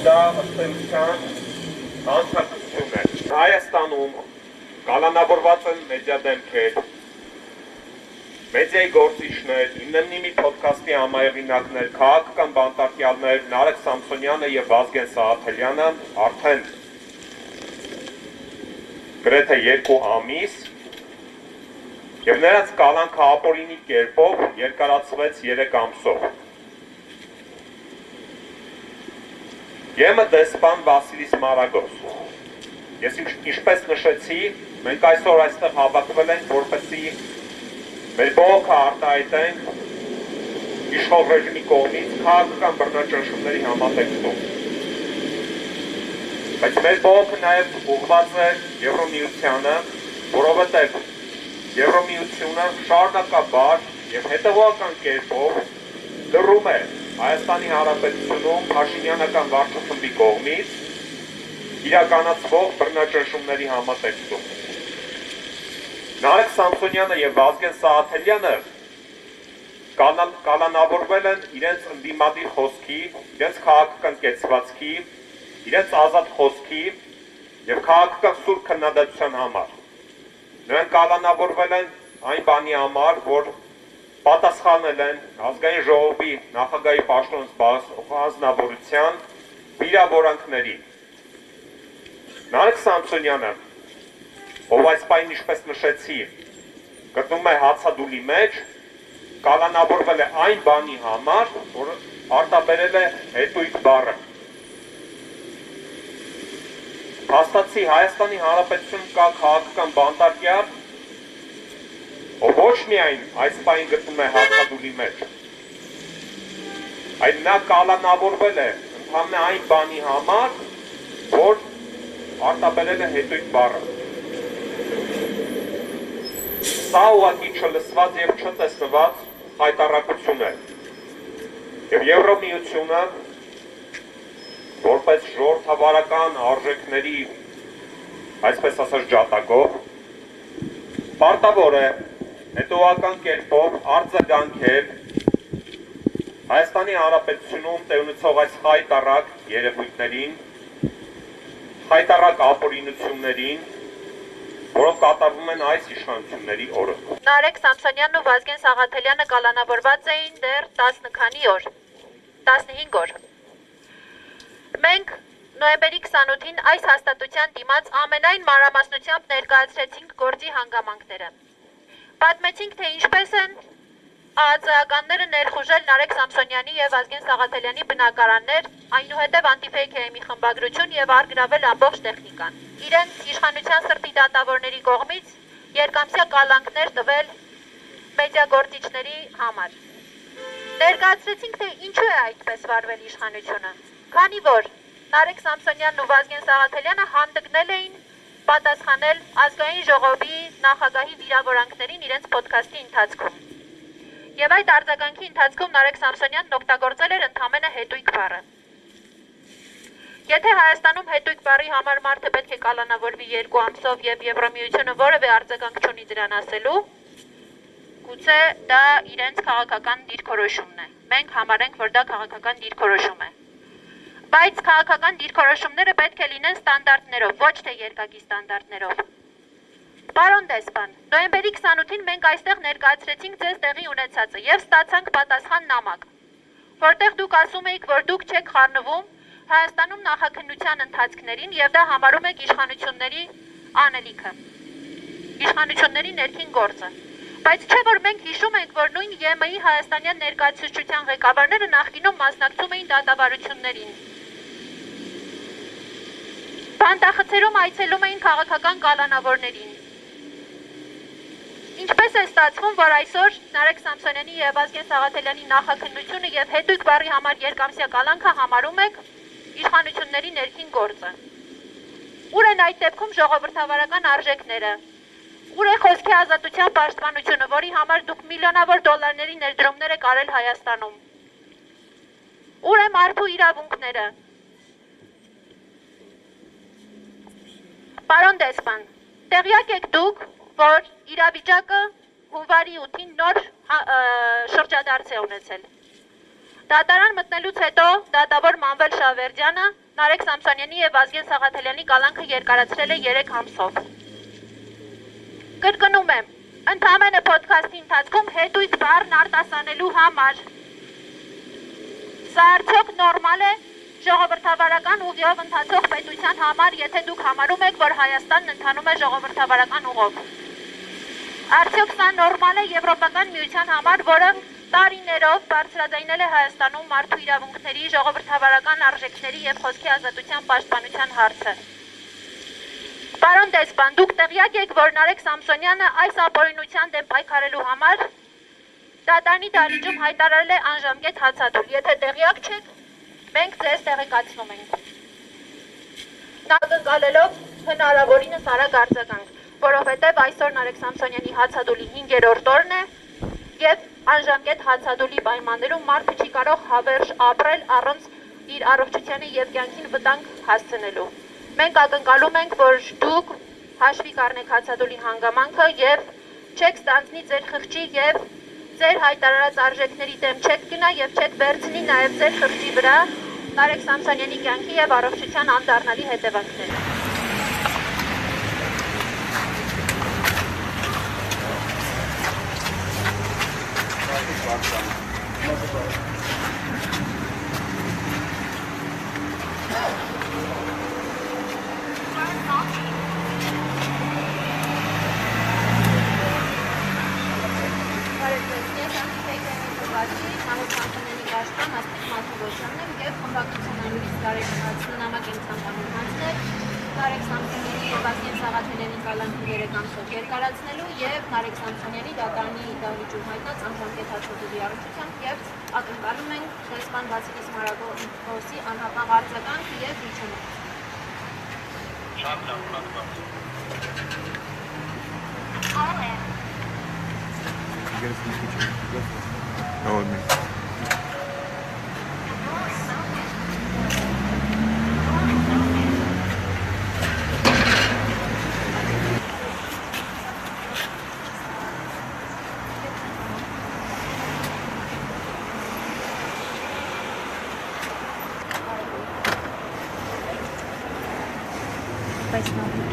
դա ըստ էության անցակցություն է։ Հայաստանում կալանավորված են մեդիա դեմքեր, մեդիայի գործիչներ, 9-ի փոդքասթի համահեղինակներ, քաղաքական բանտարկյալներ Նարեկ Սամսոնյանը եւ Վազգեն Սաղաթելյանը արդեն գրեթե 2 ամիս եւ նրանց կալանքը ապօրինի կերպով երկարացվեց 3 ամսով։ Եմը դեսպան Վասիլիս Մարագոս։ Ես ինչպես նշեցի, մենք այսօր այստեղ հավաքվել ենք, որպեսզի մեր բողոքը արտահայտենք իշխող ռեժիմի կողմից քաղաքական բռնաճնշումների համատեքստում։ Բայց մեր բողոքը նաև ուղղված է Եվրամիությանը, որովհետև Եվրամիությունը շարունակաբար եւ հետեւողական կերպով լռում է Հայաստանի Հանրապետությունում Փաշինյանական վարչախմբի կողմից իրականացվող բռնաճնշումների համատեքստում։ Նարեկ Սամսոնյանը եւ Վազգեն Սաղաթելյանը կալանավորվել են իրենց ընդդիմադիր խոսքի, իրենց քաղաքական կեցվածքի, իրենց ազատ խոսքի եւ քաղաքական սուր քննադատության համար։ Նրանք կալանավորվել են այն բանի համար, որ պատասխանել են ազգային ժողովի նախագահի պաշտոնից զբաղեցնող անձնավորության վիրավորանքներին։ Նարեկ Սամսոնյանը, ով այս պահին ինչպես նշեցի, գտնվում է հացադուլի մեջ, կալանավորվել է այն բանի համար, որ արտաբերել է հետույք բառը։ Հաստատի Հայաստանի Հանրապետությունում կա քաղաքական բանտարկյալ, ով ոչ միայն այս պահին գտնվում է հացադուլի մեջ, այլ նա կալանավորվել է ընդհանրապես այն բանի համար, որ արտաբերել է հետույք բառը։ Սա ուղղակի չլսված եւ չտեսնված հայտարարություն է։ Եվ Եվրամիությունը որպես ժողովրդավարական արժեքների, այսպես ասած, ջատագով, պարտավոր է հետևողական կերպով արձագանքել Հայաստանի Հանրապետությունում տեղի ունեցող այս խայտառակ երևույթներին, խայտառակ ապօրինություններին, որոնք կատարվում են այս իշխանությունների օրը։ Նարեկ Սամսոնյանն ու Վազգեն Սաղաթելյանը կալանավորված էին դեռ 10 քանի օր, 15 օր։ Մենք նոյեմբերի 28-ին այս հաստատության դիմաց ամենայն մանրամասնությամբ ներկայացրեցինք գործի հանգամանքները։ Պատմեցինք, թե ինչպես են ԱԱԾ-ականները ներխուժել Նարեկ Սամսոնյանի եւ Վազգեն Սաղաթելյանի բնակարաններ, այնուհետև անտիֆեյք խմբագրություն եւ առգրավել ամբողջ տեխնիկան։ Իրենց իշխանության սրտի դատավորների կողմից երկամսյա կալանքներ տվել մեդիագործիչների համար։ Ներկայացրեցինք, թե ինչու է այդպես վարվել իշխանությունը, քանի որ Նարեկ Սամսոնյանն ու Վազգեն Սաղաթելյանը հանդգնել էին պատասխանել ազգային ժողովի նախագահի վիրավորանքներին իրենց ոդքասթի ընթացքում։ Եվ այդ արձագանքի ընթացքում Նարեկ Սամսոնյանն օգտագործել էր ընդամենը հետույք բառը։ Եթե Հայաստանում հետույք բառի համար մարդը պետք է կալանավորվի 2 ամսով եւ Եվրամիությունը որևէ արձագանք չունի դրան ասելու, գուցե դա իրենց քաղաքական դիրքորոշումն է։ Մենք համարենք, որ դա քաղաքական դիրքորոշում է։ Բայց քաղաքական դիրքորոշումները պետք է լինեն ստանդարտներով, ոչ թե երկակի ստանդարտներով։ Պարոն դեսպան, նոյեմբերի 28-ին մենք այստեղ ներկայացրեցինք ձեզ տեղի ունեցածը եւ ստացանք պատասխան նամակ, որտեղ դուք ասում եք, որ դուք չեք խառնվում Հայաստանում նախաքննության ընթացքներին եւ դա համարում եք իշխանությունների անելիքը, իշխանությունների ներքին գործը։ Բայց չէ որ մենք հիշում ենք, որ նույն ԵՄ-ի հայաստանյան ներկայացուցչության ղեկավարները նախկինում մասնակցում էին դատավարություններին։ Բանտախցերում այցելում էին քաղաքական կալանավորներին։ Ինչպես է ստացվում, որ այսօր Նարեկ Սամսոնյանի եւ Վազգեն Սաղաթելյանի նախաքննությունը եւ հետույք բառի համար երկամսյա կալանքը համարում եք իշխանությունների ներքին գործը։ Ուր են այդ դեպքում ժողովրդավարական արժեքները։ Ուր է խոսքի ազատության պաշտպանությունը, որի համար դուք միլիոնավոր դոլարների ներդրումներ եք արել Հայաստանում։ Ուր է մարդու իրավունքները։ Պարոն դեսպան, տեղյակ եք դուք, որ իրավիճակը հունվարի 8-ին նոր շրջադարձ է ունեցել։ Դատարան մտնելուց հետո դատավոր Մանվել Շավերդյանը Նարեկ Սամսոնյանի եւ Վազգեն Սաղաթելյանի կալանքը երկարացրել է 3 ամսով։ Կրկնում եմ, ընդհանրապես ոդքասթի ընթացքում հետույց բառն արտասանելու համար։ Սա արդյոք նորմալ է ժողովրդավարական ուղիով ընթացող պետության համար, եթե դուք համարում եք, որ Հայաստանն ընթանում է ժողովրդավարական ուղով։ Արդյոք սա նորմալ է Եվրոպական միության համար, որը տարիներով բարձրաձայնել է Հայաստանում մարդու իրավունքների, ժողովրդավարական արժեքների եւ խոսքի ազատության պաշտպանության հարցը։ Պարոն դեսպան, դուք տեղյակ եք, որ Նարեկ Սամսոնյանը այս ապօրինության դեմ պայքարելու համար դատարանի դահլիճում հայտարարել է անժամկետ հացադուլ։ Եթե տեղյակ չեք, մենք ձեզ տեղեկացնում ենք։ Նակնկալելով հնարավորինս արագ արձագանք, որովհետև այսօր Նարեկ Սամսոնյանի հացադուլի 5-րդ օրն է եւ անժամկետ հացադուլի պայմաններում մարդը չի կարող հավերժ ապրել առանց իր առողջությանը եւ կյանքին վտանգ հասցնելու։ Մենք ակնկալում ենք, որ դուք հաշվի կառնեք հացադուլի հանգամանքը եւ չեք ստանձնի ձեր խղճի եւ ձեր հայտարարած արժեքների դեմ չեք գնա եւ չեք վերցնի նաեւ ձեր խղճի վրա Նարեկ Սամսոնյանի կյանքի եւ առողջության անդառնալի հետևանքները։ Նարեկ Սամսոնյանի եւ Վազգեն Սաղաթելյանի կալանքը 3 ամսով երկարացնելու եւ Նարեկ Սամսոնյանի դատարանի դահլիճում հայտնած անժամկետ հացադուլի առնչությամբ եւ ակնկալում ենք դեսպան Վասիլիս Մարագոսի անհապաղ արձագանք եւ վիճումը։ Շատ լավ, Բայց